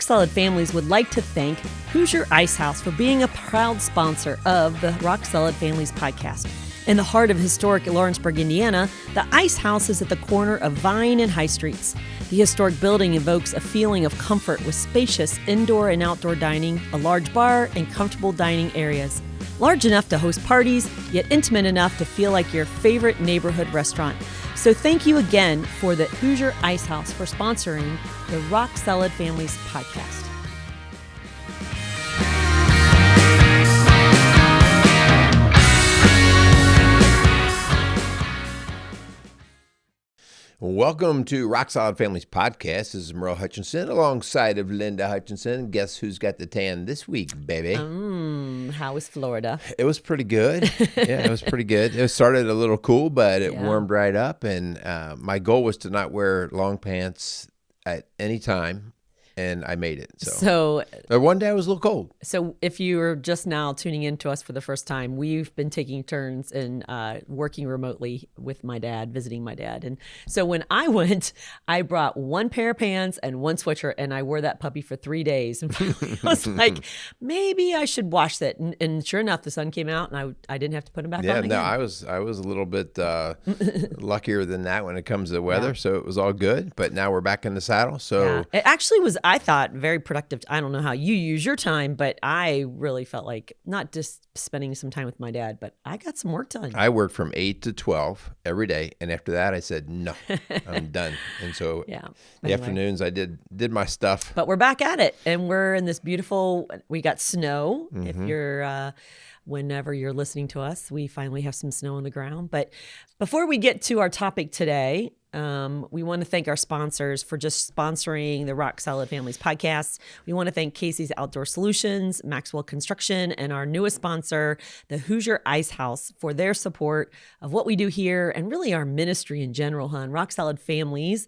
Rock Solid Families would like to thank Hoosier Ice House for being a proud sponsor of the Rock Solid Families podcast. In the heart of historic Lawrenceburg, Indiana, the Ice House is at the corner of Vine and High Streets. The historic building evokes a feeling of comfort with spacious indoor and outdoor dining, a large bar, and comfortable dining areas. Large enough to host parties, yet intimate enough to feel like your favorite neighborhood restaurant. So thank you again for the Hoosier Ice House for sponsoring the Rock Solid Families podcast. Welcome to Rock Solid Families Podcast. This is Merle Hutchinson alongside of Linda Hutchinson. Guess who's got the tan this week, baby? How was Florida? It was pretty good. Yeah, it was pretty good. It started a little cool, but it warmed right up. And my goal was to not wear long pants at any time. And I made it. So one day I was a little cold. So if you are just now tuning in to us for the first time, we've been taking turns in working remotely with my dad, visiting my dad. And so when I went, I brought one pair of pants and one sweatshirt, and I wore that puppy for 3 days. And finally I was like, maybe I should wash that. And sure enough, the sun came out, and I didn't have to put them back on again. I was a little bit luckier than that when it comes to the weather. So it was all good. But now we're back in the saddle. So it actually was, I thought, very productive. I don't know how you use your time, but I really felt like not just spending some time with my dad, but I got some work done. I worked from 8 to 12 every day. And after that, I said, no, I'm done. And so the afternoons, I did my stuff. But we're back at it. And we're in this beautiful, we got snow. If you're, whenever you're listening to us, we finally have some snow on the ground. But before we get to our topic today, we want to thank our sponsors for just sponsoring the Rock Solid Families podcast. We want to thank Casey's Outdoor Solutions, Maxwell Construction, and our newest sponsor, the Hoosier Ice House, for their support of what we do here and really our ministry in general. Rock Solid Families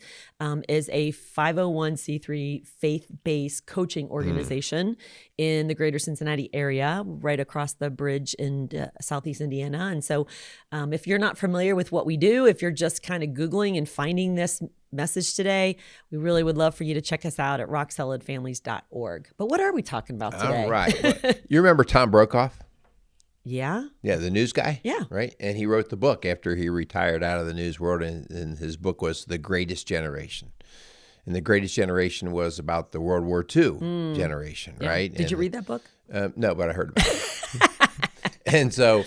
is a 501c3 faith-based coaching organization in the greater Cincinnati area, right across the bridge in Southeast Indiana. And so if you're not familiar with what we do, if you're just kind of Googling and finding this message today, we really would love for you to check us out at rocksolidfamilies.org. But what are we talking about today? All right. Well, you remember Tom Brokaw? Yeah. Yeah, the news guy? Yeah. Right? And he wrote the book after he retired out of the news world, and his book was The Greatest Generation. And The Greatest Generation was about the World War II generation, right? Did you read that book? No, but I heard about it. And so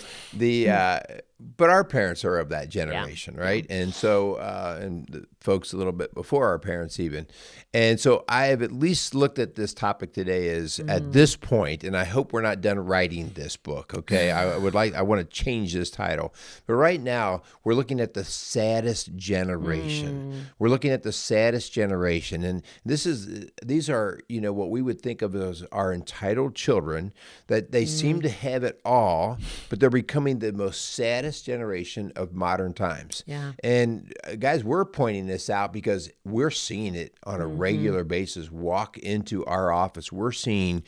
but our parents are of that generation, right? And so, and the folks a little bit before our parents even. And so I have at least looked at this topic today as at this point, and I hope we're not done writing this book, okay? I want to change this title. But right now, we're looking at the saddest generation. We're looking at the saddest generation. And these are, what we would think of as our entitled children, that they seem to have it all, but they're becoming the most saddest generation of modern times. Yeah. And guys, we're pointing this out because we're seeing it on a regular basis walk into our office. We're seeing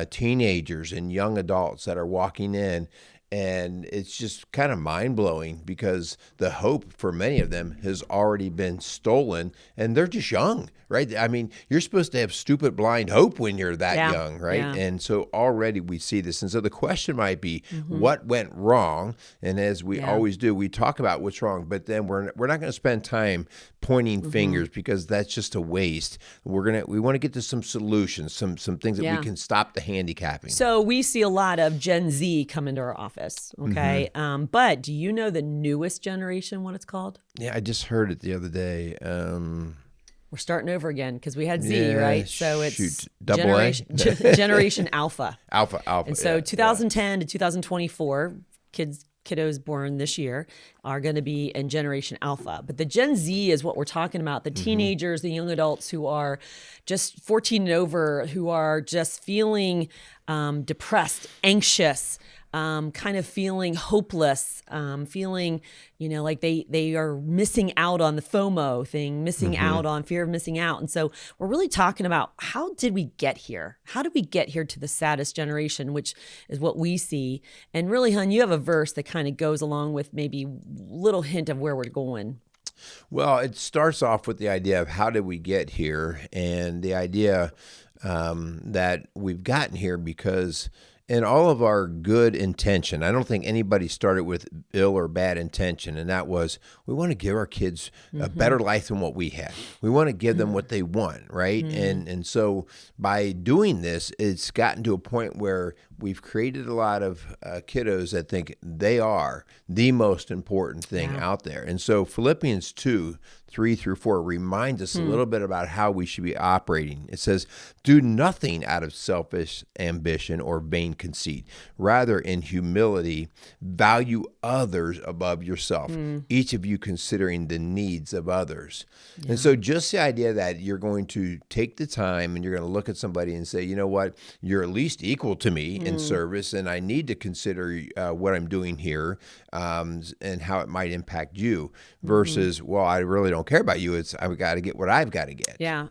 teenagers and young adults that are walking in, and it's just kind of mind-blowing because the hope for many of them has already been stolen, and they're just young, right? I mean, you're supposed to have stupid blind hope when you're that young, right? Yeah. And so already we see this. And so the question might be, what went wrong? And as we always do, we talk about what's wrong, but then we're not going to spend time pointing fingers because that's just a waste. We want to get to some solutions, some things that we can stop the handicapping. So we see a lot of Gen Z come into our office, okay? But do you know the newest generation, what it's called? Yeah, I just heard it the other day. We're starting over again because we had Z, right? So it's Generation Alpha. Alpha. And so 2010 to 2024, kiddos born this year are going to be in Generation Alpha. But the Gen Z is what we're talking about, the teenagers, the young adults who are just 14 and over, who are just feeling depressed, anxious, kind of feeling hopeless, feeling, like they are missing out on the FOMO thing, missing out on fear of missing out. And so we're really talking about how did we get here? How did we get here to the saddest generation, which is what we see? And really, hon, you have a verse that kind of goes along with maybe a little hint of where we're going. Well, it starts off with the idea of how did we get here, and the idea that we've gotten here because in all of our good intention, I don't think anybody started with ill or bad intention. And that was, we want to give our kids a better life than what we had. We want to give them what they want, right? And so by doing this, it's gotten to a point where we've created a lot of kiddos that think they are the most important thing out there. And so Philippians 2:3-4 reminds us a little bit about how we should be operating. It says, do nothing out of selfish ambition or vain conceit. Rather, in humility, value others above yourself, each of you considering the needs of others. And so just the idea that you're going to take the time and you're going to look at somebody and say, you know what, you're at least equal to me in service, and I need to consider what I'm doing here and how it might impact you versus, well, I really don't care about you. It's I've got to get what I've got to get. Yeah.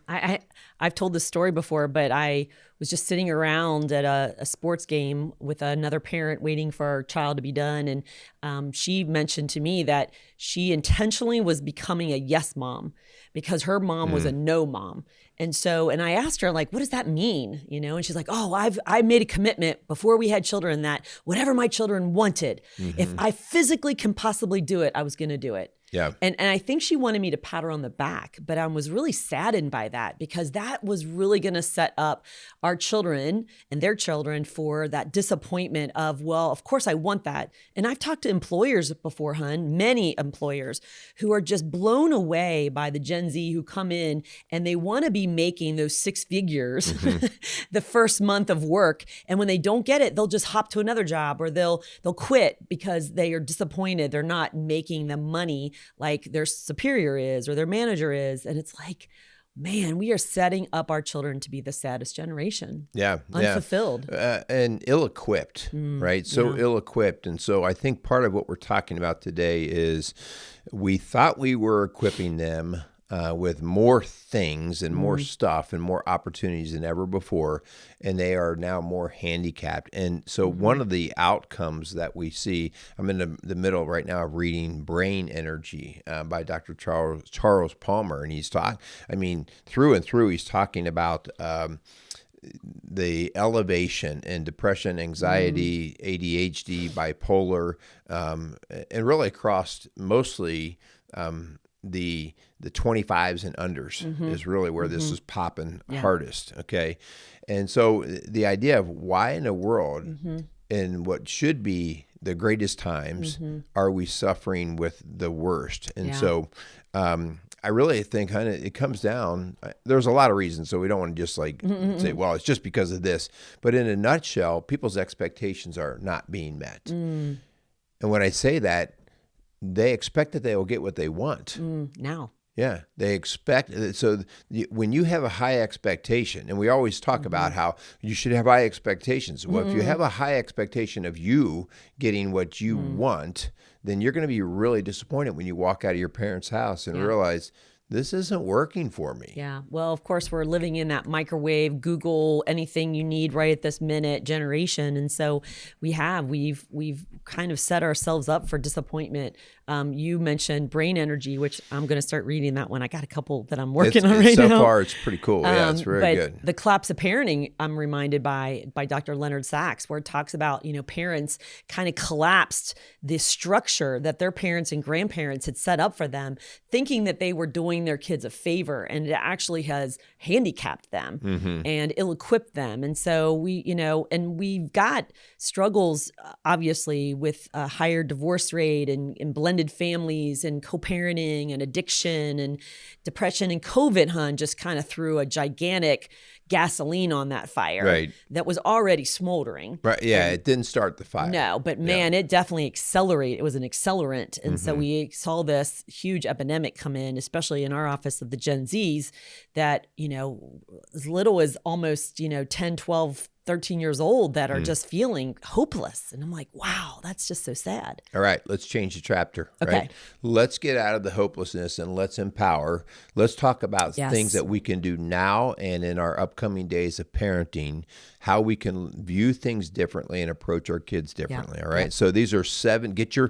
I've told this story before, but I was just sitting around at a sports game with another parent waiting for our child to be done. And she mentioned to me that she intentionally was becoming a yes mom because her mom was a no mom. And I asked her, like, what does that mean? And she's like, oh, I made a commitment before we had children that whatever my children wanted, if I physically can possibly do it, I was going to do it. Yeah. And I think she wanted me to pat her on the back, but I was really saddened by that because that was really going to set up our children and their children for that disappointment of, well, of course I want that. And I've talked to employers before, many employers who are just blown away by the Gen Z who come in and they want to be making those six figures the first month of work. And when they don't get it, they'll just hop to another job or they'll quit because they are disappointed. They're not making the money like their superior is or their manager is. And it's like, man, we are setting up our children to be the saddest generation. Yeah. Unfulfilled. And ill-equipped, right? So ill-equipped. And so I think part of what we're talking about today is we thought we were equipping them with more things and more stuff and more opportunities than ever before, and they are now more handicapped. And so one of the outcomes that we see, I'm in the middle right now of reading Brain Energy by Dr. Charles Palmer, and he's through and through, he's talking about the elevation in depression, anxiety, ADHD, bipolar, and really across mostly the 25s and unders is really where this is popping hardest. Okay. And so the idea of why in the world in what should be the greatest times are we suffering with the worst? And so I really think it comes down, there's a lot of reasons, so we don't want to just say, well, it's just because of this. But in a nutshell, people's expectations are not being met. And when I say that, they expect that they will get what they want. Now. Yeah, they expect. So when you have a high expectation, and we always talk about how you should have high expectations. Well, if you have a high expectation of you getting what you want, then you're going to be really disappointed when you walk out of your parents' house and realize, this isn't working for me. Yeah. Well, of course, we're living in that microwave, Google anything you need right at this minute generation. And so we've kind of set ourselves up for disappointment. You mentioned Brain Energy, which I'm going to start reading that one. I got a couple that I'm working on right now. So far, it's pretty cool. Yeah, it's very good. The Collapse of Parenting, I'm reminded by Dr. Leonard Sachs, where it talks about, parents kind of collapsed the structure that their parents and grandparents had set up for them, thinking that they were doing their kids a favor, and it actually has handicapped them and ill-equipped them. And so we've got struggles, obviously, with a higher divorce rate and blended families and co-parenting and addiction and depression, and COVID just kind of threw a gigantic gasoline on that fire that was already smoldering. Right. Yeah. It didn't start the fire. No, but man, it definitely accelerated. It was an accelerant. And so we saw this huge epidemic come in, especially in our office of the Gen Zs that, as little as almost, 10, 12 13 years old that are just feeling hopeless. And I'm like, wow, that's just so sad. All right, let's change the chapter, Okay. right? Let's get out of the hopelessness and let's empower. Let's talk about Yes. things that we can do now and in our upcoming days of parenting, how we can view things differently and approach our kids differently, all right? So these are 7. Get your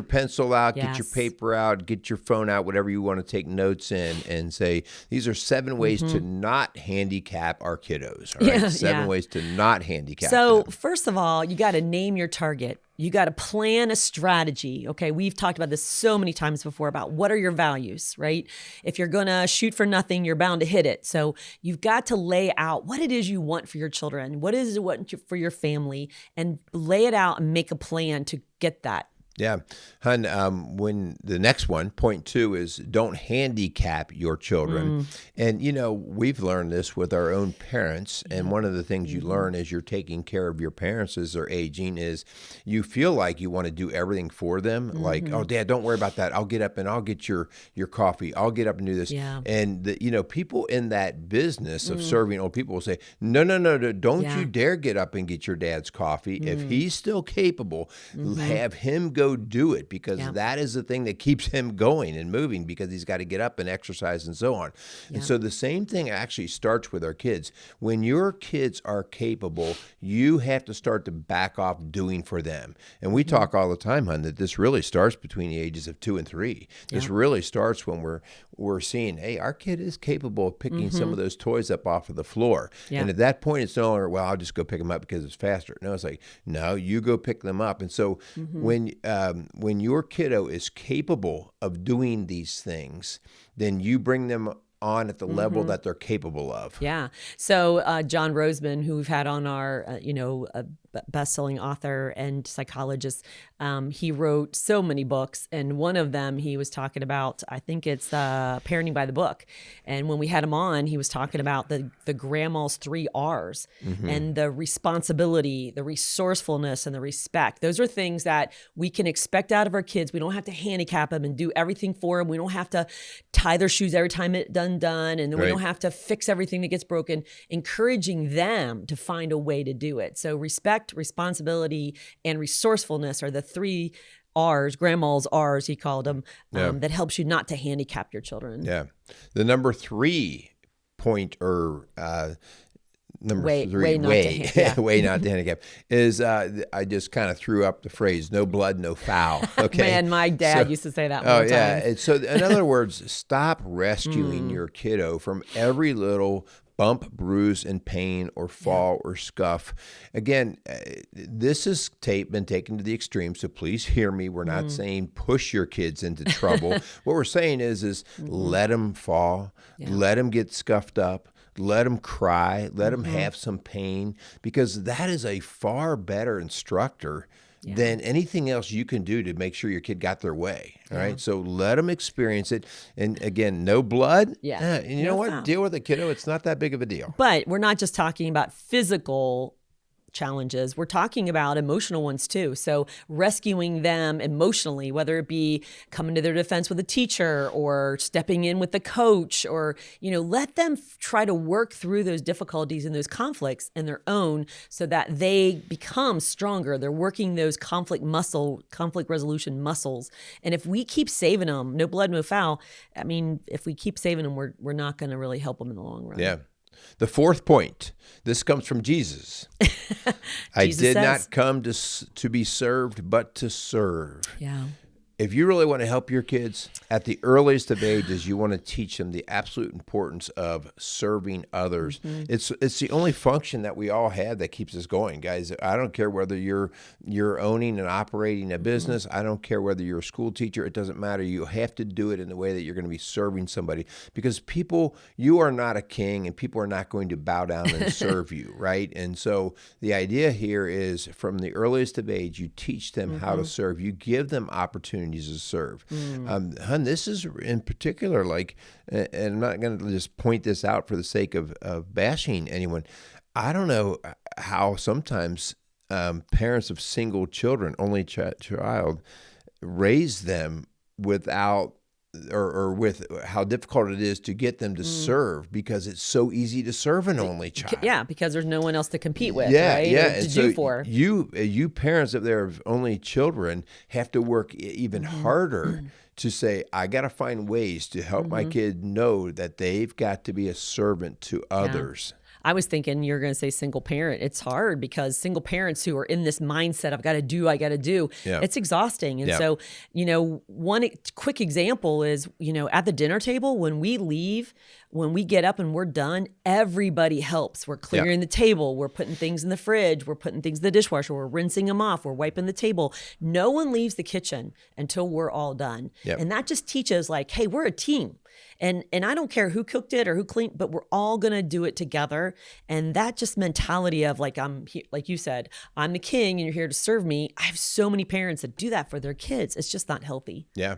pencil out, get your Yes. paper out, get your phone out, whatever you want to take notes in, and say, these are 7 ways to not handicap our kiddos, all right? 7 ways to not handicap So them. first of all, you got to name your target. You got to plan a strategy. Okay. We've talked about this so many times before about what are your values, right? If you're going to shoot for nothing, you're bound to hit it. So you've got to lay out what it is you want for your children. What is it want for your family, and lay it out and make a plan to get that. Yeah. Hun, when the next one, point 2, is don't handicap your children. And, we've learned this with our own parents. And one of the things you learn as you're taking care of your parents as they're aging is you feel like you want to do everything for them. Like, oh, Dad, don't worry about that. I'll get up and I'll get your coffee. I'll get up and do this. Yeah. And, people in that business of serving old people will say, no, don't you dare get up and get your dad's coffee. If he's still capable, have him go do it, because that is the thing that keeps him going and moving, because he's got to get up and exercise and so on. And so the same thing actually starts with our kids. When your kids are capable, you have to start to back off doing for them. And we talk all the time, hon, that this really starts between the ages of 2 and 3. This really starts when we're seeing, hey, our kid is capable of picking some of those toys up off of the floor. And at that point, it's no longer, well, I'll just go pick them up because it's faster. No, it's like, no, you go pick them up. And so when your kiddo is capable of doing these things, then you bring them on at the level that they're capable of. Yeah. So John Roseman, who we've had on our, best-selling author and psychologist, he wrote so many books, and one of them he was talking about, I think it's Parenting by the Book. And when we had him on, he was talking about the grandma's 3 R's, and the responsibility, the resourcefulness, and the respect. Those are things that we can expect out of our kids. We don't have to handicap them and do everything for them. We don't have to tie their shoes every time it's done, and then we don't have to fix everything that gets broken. Encouraging them to find a way to do it. So respect, responsibility, and resourcefulness are the 3 R's, grandma's R's, he called them, that helps you not to handicap your children. Yeah. The number 3 point, or way not to handicap, is I just kind of threw up the phrase, no blood, no foul. Okay. Man, my dad used to say that all the time. And so in other words, stop rescuing your kiddo from every little bump, bruise, and pain, or fall, or scuff. Again, this has been taken to the extreme, so please hear me. We're not saying push your kids into trouble. What we're saying is let them fall, let them get scuffed up, let them cry, let them have some pain, because that is a far better instructor than anything else you can do to make sure your kid got their way. All right. So let them experience it. And again, no blood. And you know what? Foul. Deal with a kiddo. It's not that big of a deal. But we're not just talking about physical challenges. We're talking about emotional ones too. So rescuing them emotionally, whether it be coming to their defense with a teacher or stepping in with the coach, or, let them try to work through those difficulties and those conflicts in their own, so that they become stronger. They're working those conflict resolution muscles. And if we keep saving them, no blood, no foul, I mean, if we keep saving them, we're not going to really help them in the long run. Yeah. The 4th point, this comes from Jesus. I did not come to be served, but to serve. Yeah. If you really want to help your kids at the earliest of ages, you want to teach them the absolute importance of serving others. It's the only function that we all have that keeps us going, guys. I don't care whether you're owning and operating a business. I don't care whether you're a school teacher. It doesn't matter. You have to do it in the way that you're going to be serving somebody, because you are not a king, and people are not going to bow down and serve you, right? And so the idea here is, from the earliest of age, you teach them how to serve. You give them opportunities to serve. Hun, this is in particular, and I'm not going to just point this out for the sake of bashing anyone. I don't know how sometimes parents of single children, only child, raise them without or with how difficult it is to get them to serve, because it's so easy to serve an only child. Yeah, because there's no one else to compete with, Yeah, right? yeah. Or to And do so for. you parents, if they're only children, have to work even harder to say, I got to find ways to help my kid know that they've got to be a servant to others. I was thinking you're going to say single parent. It's hard because single parents who are in this mindset, I got to do, Yeah. it's exhausting. And Yeah. so, one quick example is, at the dinner table, when we leave, when we get up and we're done, everybody helps. We're clearing the table. We're putting things in the fridge. We're putting things in the dishwasher. We're rinsing them off. We're wiping the table. No one leaves the kitchen until we're all done. Yep. And that just teaches hey, we're a team. And I don't care who cooked it or who cleaned, but we're all going to do it together. And that just mentality of I'm here, like you said, I'm the king and you're here to serve me. I have so many parents that do that for their kids. It's just not healthy. Yeah.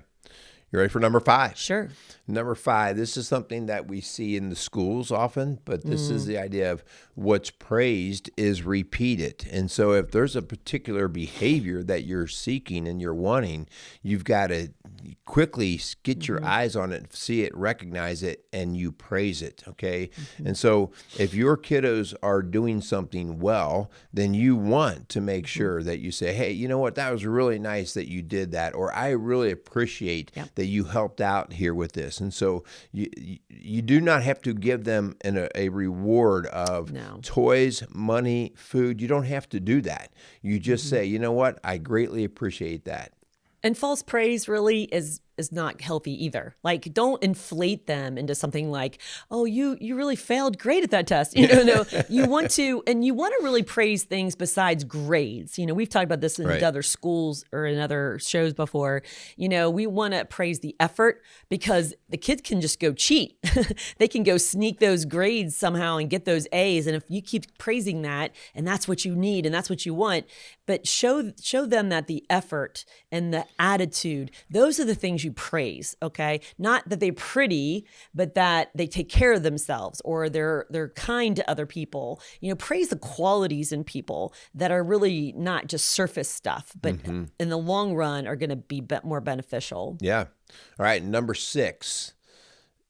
You ready for number 5? Sure. Number 5, this is something that we see in the schools often, but this is the idea of what's praised is repeated. And so if there's a particular behavior that you're seeking and you're wanting, you've got to quickly get your eyes on it, see it, recognize it, and you praise it, okay? And so if your kiddos are doing something well, then you want to make sure that you say, hey, you know what, that was really nice that you did that, or I really appreciate that you helped out here with this. And so you do not have to give them a reward of toys, money, food. You don't have to do that. You just say, you know what, I greatly appreciate that. And false praise really is not healthy either. Don't inflate them into something like, oh, you really failed great at that test. No, you want to really praise things besides grades. We've talked about this in other schools or in other shows before. We want to praise the effort because the kids can just go cheat. They can go sneak those grades somehow and get those A's. And if you keep praising that, and that's what you need and that's what you want, but show them that the effort and the attitude, those are the things you praise, okay? Not that they're pretty, but that they take care of themselves or they're kind to other people. Praise the qualities in people that are really not just surface stuff, but in the long run are going to be more beneficial. Yeah. All right, number 6.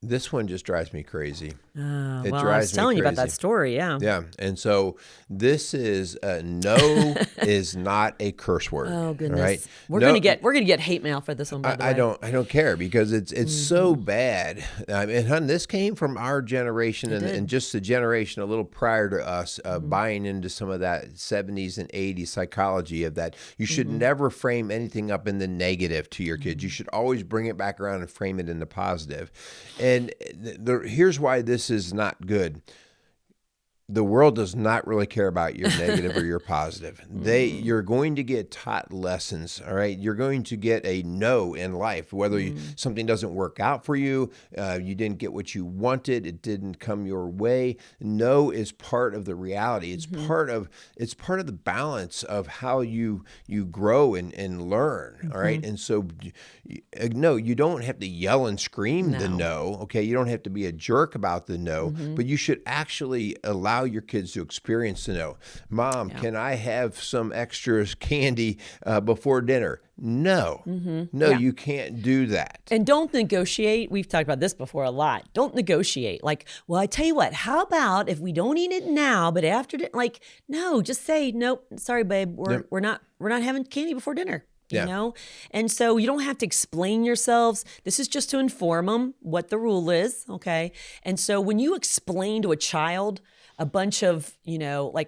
This one just drives me crazy. I was telling you about that story, yeah. Yeah, and so this is no is not a curse word. Oh goodness, right? We're gonna get hate mail for this one. By the way, I don't care because it's so bad. And hun, this came from our generation and just the generation a little prior to us, buying into some of that 70s and 80s psychology of that. You should never frame anything up in the negative to your kids. You should always bring it back around and frame it in the positive. And here's why this is not good. The world does not really care about your negative or your positive. You're going to get taught lessons, all right? You're going to get a no in life, whether something doesn't work out for you, you didn't get what you wanted, it didn't come your way. No is part of the reality. It's part of the balance of how you grow and learn, all right? And so, no, you don't have to yell and scream the no, okay? You don't have to be a jerk about the no, but you should actually allow your kids to experience the no. Mom, can I have some extra candy before dinner? No. You can't do that. And don't negotiate. We've talked about this before a lot. Don't negotiate. Well, I tell you what, how about if we don't eat it now, but after no, just say, nope, sorry, babe, we're not having candy before dinner. And so you don't have to explain yourselves. This is just to inform them what the rule is, okay? And so when you explain to a child a bunch of,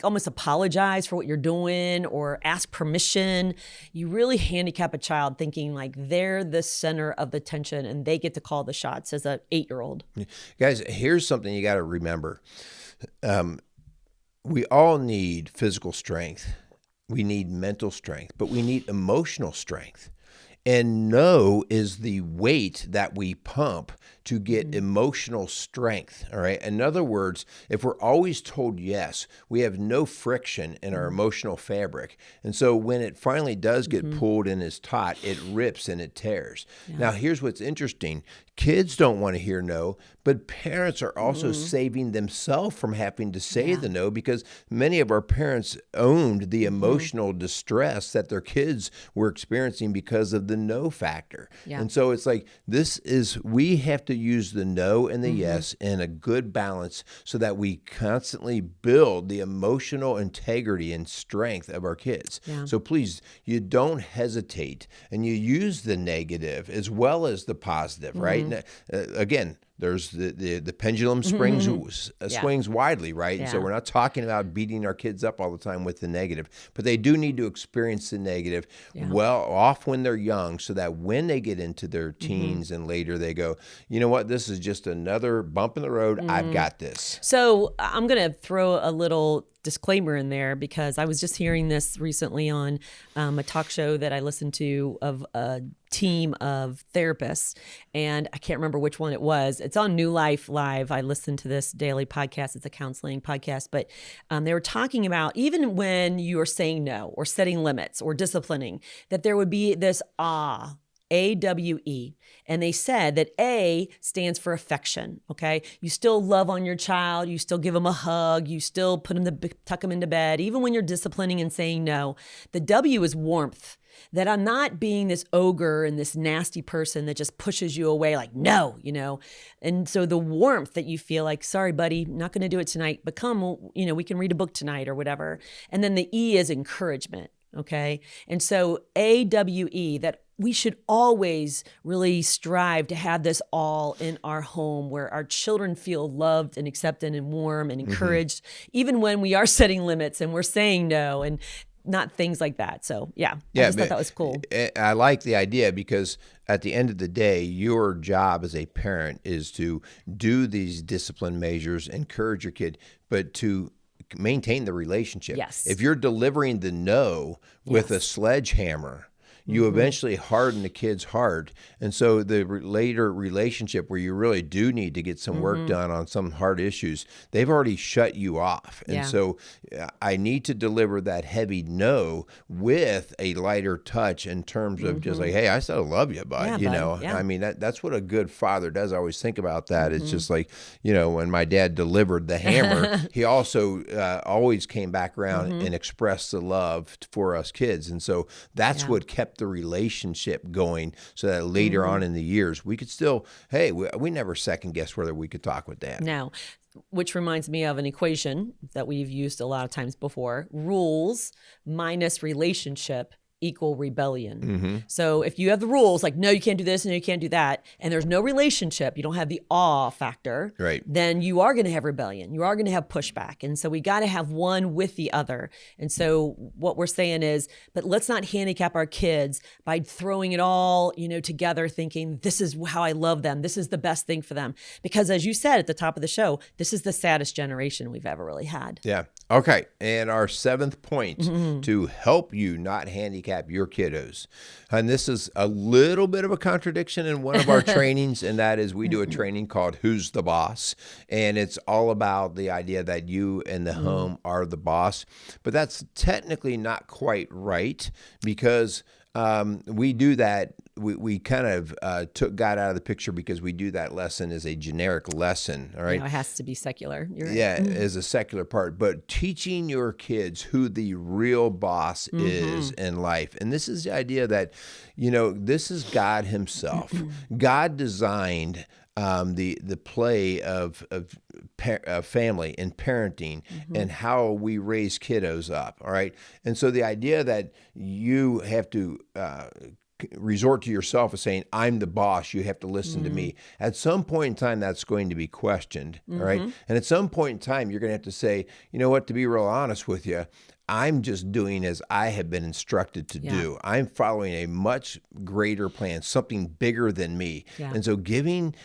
almost apologize for what you're doing or ask permission, you really handicap a child thinking they're the center of the attention and they get to call the shots as an 8-year-old. Guys, here's something you got to remember. We all need physical strength. We need mental strength, but we need emotional strength. And no is the weight that we pump to get emotional strength, all right? In other words, if we're always told yes, we have no friction in our emotional fabric. And so when it finally does get pulled and is taught, it rips and it tears. Yeah. Now, here's what's interesting. kids don't want to hear no, but parents are also saving themselves from having to say the no, because many of our parents owned the emotional distress that their kids were experiencing because of the no factor. And so it's like, we have to use the no and the yes in a good balance so that we constantly build the emotional integrity and strength of our kids. So please, you don't hesitate, and you use the negative as well as the positive, right? Again, there's the pendulum swings widely, right? And so we're not talking about beating our kids up all the time with the negative, but they do need to experience the negative well off when they're young, so that when they get into their teens and later, they go, you know what, this is just another bump in the road. I've got this. So I'm going to throw a little disclaimer in there, because I was just hearing this recently on a talk show that I listened to of a team of therapists, and I can't remember which one it was. It's on New Life Live. I listen to this daily podcast. It's a counseling podcast, but they were talking about, even when you are saying no or setting limits or disciplining, that there would be this AWE. And they said that A stands for affection, okay? You still love on your child. You still give them a hug. You still tuck them into bed, even when you're disciplining and saying no. The W is warmth, that I'm not being this ogre and this nasty person that just pushes you away like, no, And so the warmth that you feel like, sorry, buddy, not going to do it tonight, but come, we can read a book tonight or whatever. And then the E is encouragement, okay? And so AWE, that we should always really strive to have this all in our home, where our children feel loved and accepted and warm and encouraged, even when we are setting limits and we're saying no, and not things like that. So I just thought that was cool. I like the idea, because at the end of the day, your job as a parent is to do these discipline measures, encourage your kid, but to maintain the relationship. Yes. If you're delivering the no with a sledgehammer, you eventually harden the kid's heart. And so the later relationship, where you really do need to get some work done on some hard issues, they've already shut you off. And so I need to deliver that heavy no with a lighter touch, in terms of just like, hey, I still love you, bud. I mean, that's what a good father does. I always think about that. It's just like, when my dad delivered the hammer, he also always came back around and expressed the love for us kids. And so that's what kept the relationship going, so that later on in the years, we could still, hey, we never second guess whether we could talk with dad. No. Which reminds me of an equation that we've used a lot of times before: rules minus relationship equal rebellion. So if you have the rules, like, no, you can't do this, no, you can't do that, and there's no relationship, you don't have the awe factor, right, then you are going to have rebellion. You are going to have pushback. And so we got to have one with the other. And so what we're saying is, but let's not handicap our kids by throwing it all, together, thinking this is how I love them, this is the best thing for them. Because as you said at the top of the show, this is the saddest generation we've ever really had. Yeah. Okay. And our seventh point to help you not handicap your kiddos. And this is a little bit of a contradiction in one of our trainings, and that is, we do a training called Who's the Boss? And it's all about the idea that you and the home are the boss. But that's technically not quite right, because we do that. We kind of took God out of the picture, because we do that lesson as a generic lesson. All right. It has to be secular. You're right. Yeah, as a secular part, but teaching your kids who the real boss is in life. And this is the idea that, this is God himself. God designed the play of family and parenting and how we raise kiddos up. All right. And so the idea that you have to resort to yourself as saying, I'm the boss, you have to listen to me. At some point in time, that's going to be questioned. All right. And at some point in time, you're going to have to say, you know what, to be real honest with you, I'm just doing as I have been instructed to do. I'm following a much greater plan, something bigger than me. And so giving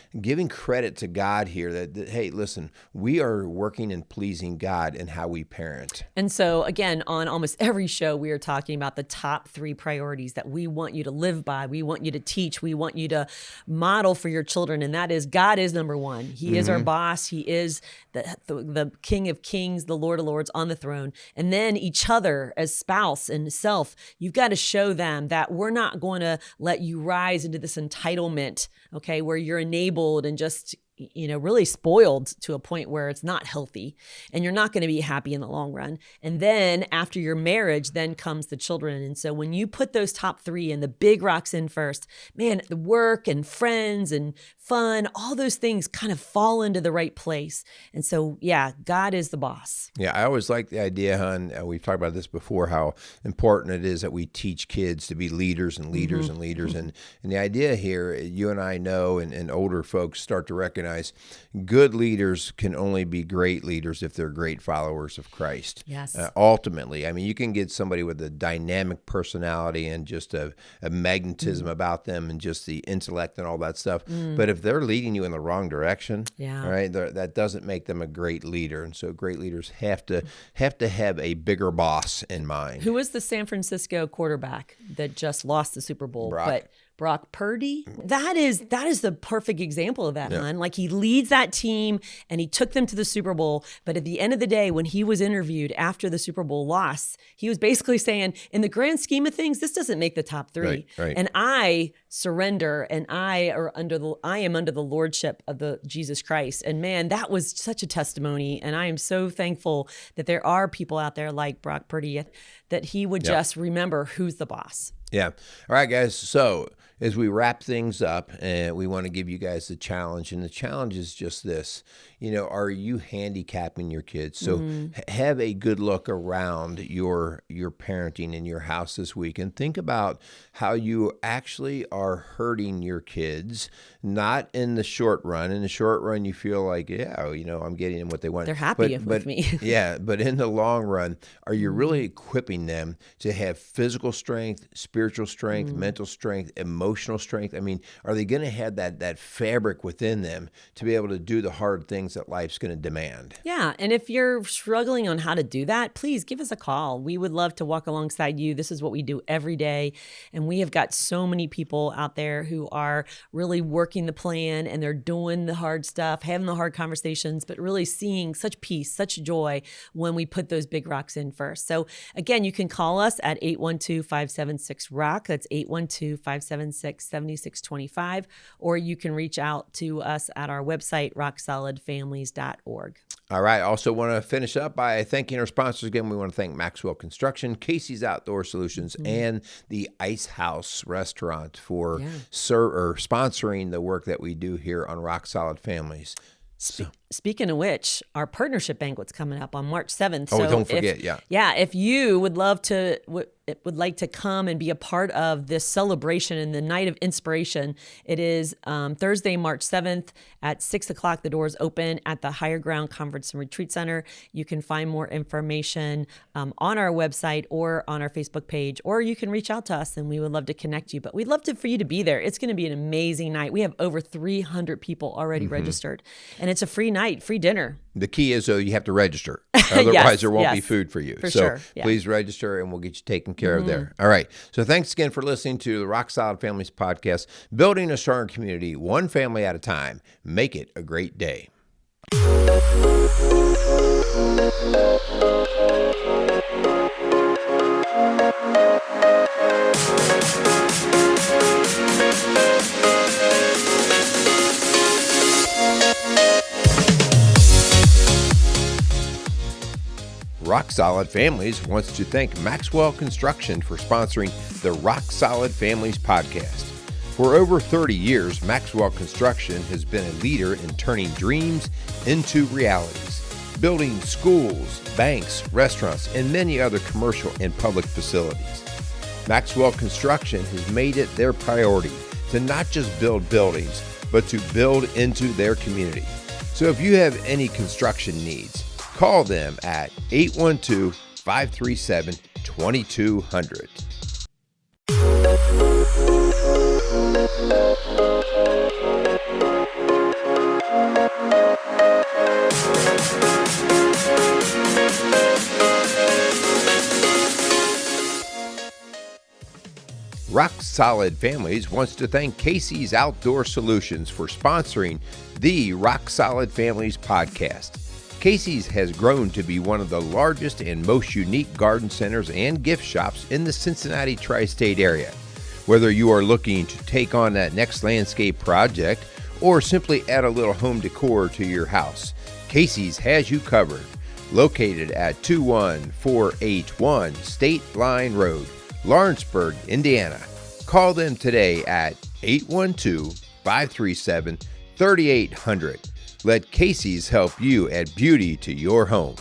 credit to God here that, hey, listen, we are working and pleasing God in how we parent. And so again, on almost every show, we are talking about the top 3 priorities that we want you to live by. We want you to teach. We want you to model for your children. And that is, God is number 1. He is our boss. He is the King of Kings, the Lord of Lords on the throne. And then each other as spouse and self, you've got to show them that we're not going to let you rise into this entitlement, okay, where you're enabled and just, really spoiled to a point where it's not healthy and you're not going to be happy in the long run. And then after your marriage, then comes the children. And so when you put those top three and the big rocks in first, man, the work and friends and fun, all those things kind of fall into the right place. And so, yeah, God is the boss. Yeah, I always like the idea, hon. We've talked about this before, how important it is that we teach kids to be leaders and leaders and leaders. And the idea here, you and I know, and older folks start to recognize good leaders can only be great leaders if they're great followers of Christ. Yes. Ultimately, I mean, you can get somebody with a dynamic personality and just a magnetism about them and just the intellect and all that stuff. But if they're leading you in the wrong direction, right, that doesn't make them a great leader. And so great leaders have to have a bigger boss in mind. Who was the San Francisco quarterback that just lost the Super Bowl? Brock Purdy. That is the perfect example of that, hon. Like, he leads that team and he took them to the Super Bowl. But at the end of the day, when he was interviewed after the Super Bowl loss, he was basically saying, in the grand scheme of things, this doesn't make the top three. Right. And I surrender, and I am under the lordship of the Jesus Christ. And man, that was such a testimony. And I am so thankful that there are people out there like Brock Purdy, that he would just remember who's the boss. Yeah. All right, guys. So as we wrap things up, we want to give you guys the challenge. And the challenge is just this. Are you handicapping your kids? So have a good look around your parenting in your house this week and think about how you actually are hurting your kids, not in the short run. In the short run, you feel like, I'm getting them what they want. They're happy with me. Yeah, but in the long run, are you really equipping them to have physical strength, spiritual strength, mental strength, emotional strength? I mean, are they going to have that fabric within them to be able to do the hard things that life's going to demand? Yeah. And if you're struggling on how to do that, please give us a call. We would love to walk alongside you. This is what we do every day. And we have got so many people out there who are really working the plan, and they're doing the hard stuff, having the hard conversations, but really seeing such peace, such joy when we put those big rocks in first. So again, you can call us at 812-576-ROCK. That's 812-576-7625. Or you can reach out to us at our website, rocksolidfamilies.org. All right. Also want to finish up by thanking our sponsors again. We want to thank Maxwell Construction, Casey's Outdoor Solutions, and the Ice House Restaurant for sponsoring the work that we do here on Rock Solid Families. Speaking of which, our partnership banquet's coming up on March 7th. Oh, don't forget, if you would love to, would like to come and be a part of this celebration and the night of inspiration, it is Thursday, March 7th at 6 o'clock. The doors open at the Higher Ground Conference and Retreat Center. You can find more information on our website or on our Facebook page, or you can reach out to us and we would love to connect you. But we'd love for you to be there. It's going to be an amazing night. We have over 300 people already registered, and it's a free night, free dinner. The key is, though, you have to register. Otherwise, there won't be food for you. Please register, and we'll get you taken care of there. All right. So thanks again for listening to the Rock Solid Families podcast, building a stronger community, one family at a time. Make it a great day. Rock Solid Families wants to thank Maxwell Construction for sponsoring the Rock Solid Families podcast. For over 30 years, Maxwell Construction has been a leader in turning dreams into realities, building schools, banks, restaurants, and many other commercial and public facilities. Maxwell Construction has made it their priority to not just build buildings, but to build into their community. So if you have any construction needs, call them at 812-537-2200. Rock Solid Families wants to thank Casey's Outdoor Solutions for sponsoring the Rock Solid Families podcast. Casey's has grown to be one of the largest and most unique garden centers and gift shops in the Cincinnati tri-state area. Whether you are looking to take on that next landscape project or simply add a little home decor to your house, Casey's has you covered. Located at 21481 State Line Road, Lawrenceburg, Indiana. Call them today at 812-537-3800. Let Casey's help you add beauty to your home.